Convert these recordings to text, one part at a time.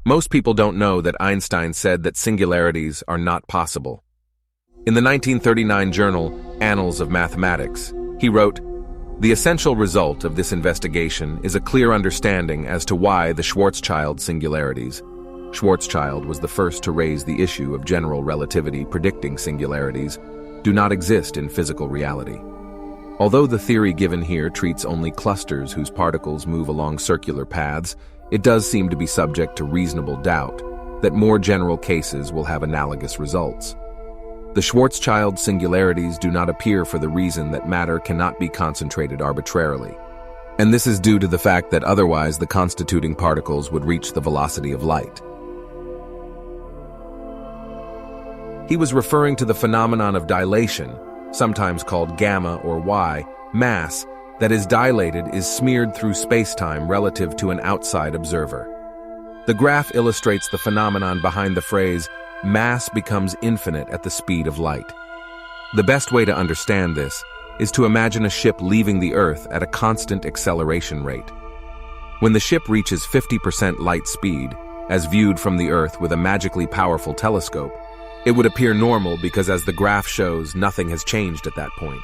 Most people don't know that Einstein said that singularities are not possible. In the 1939 journal, Annals of Mathematics, he wrote, "The essential result of this investigation is a clear understanding as to why the Schwarzschild singularities." Schwarzschild was the first to raise the issue of general relativity predicting singularities, do not exist in physical reality. Although the theory given here treats only clusters whose particles move along circular paths, it does seem to be subject to reasonable doubt that more general cases will have analogous results. The Schwarzschild singularities do not appear for the reason that matter cannot be concentrated arbitrarily. And this is due to the fact that otherwise the constituting particles would reach the velocity of light. He was referring to the phenomenon of dilation, sometimes called gamma or Y, mass, that is dilated is smeared through spacetime relative to an outside observer. The graph illustrates the phenomenon behind the phrase, mass becomes infinite at the speed of light. The best way to understand this is to imagine a ship leaving the Earth at a constant acceleration rate. When the ship reaches 50% light speed, as viewed from the Earth with a magically powerful telescope, it would appear normal because, as the graph shows, nothing has changed at that point.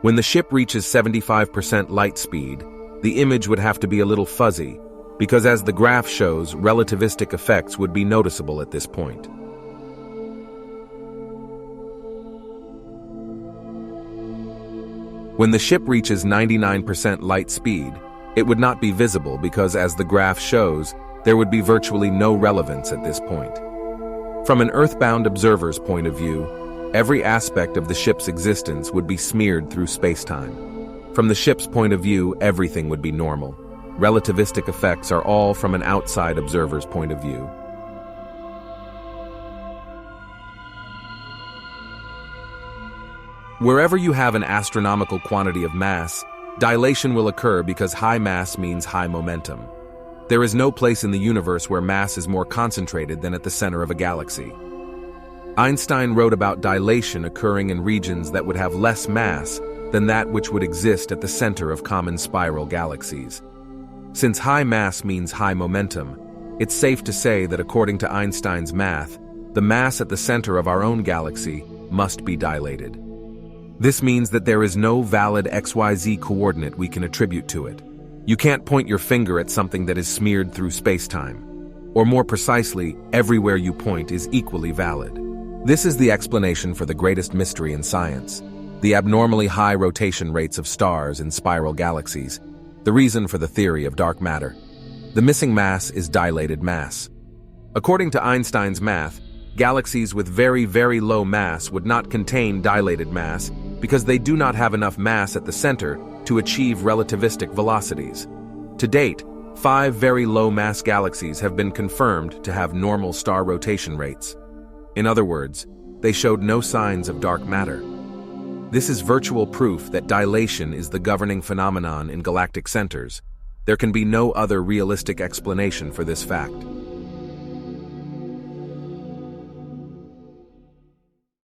When the ship reaches 75% light speed, the image would have to be a little fuzzy, because as the graph shows, relativistic effects would be noticeable at this point. When the ship reaches 99% light speed, it would not be visible because, as the graph shows, there would be virtually no relevance at this point. From an Earthbound observer's point of view, every aspect of the ship's existence would be smeared through spacetime. From the ship's point of view, everything would be normal. Relativistic effects are all from an outside observer's point of view. Wherever you have an astronomical quantity of mass, dilation will occur because high mass means high momentum. There is no place in the universe where mass is more concentrated than at the center of a galaxy. Einstein wrote about dilation occurring in regions that would have less mass than that which would exist at the center of common spiral galaxies. Since high mass means high momentum, it's safe to say that according to Einstein's math, the mass at the center of our own galaxy must be dilated. This means that there is no valid XYZ coordinate we can attribute to it. You can't point your finger at something that is smeared through spacetime. Or more precisely, everywhere you point is equally valid. This is the explanation for the greatest mystery in science, the abnormally high rotation rates of stars in spiral galaxies, the reason for the theory of dark matter. The missing mass is dilated mass. According to Einstein's math, galaxies with very, very low mass would not contain dilated mass because they do not have enough mass at the center to achieve relativistic velocities. To date, 5 very low-mass galaxies have been confirmed to have normal star rotation rates. In other words, they showed no signs of dark matter. This is virtual proof that dilation is the governing phenomenon in galactic centers. There can be no other realistic explanation for this fact.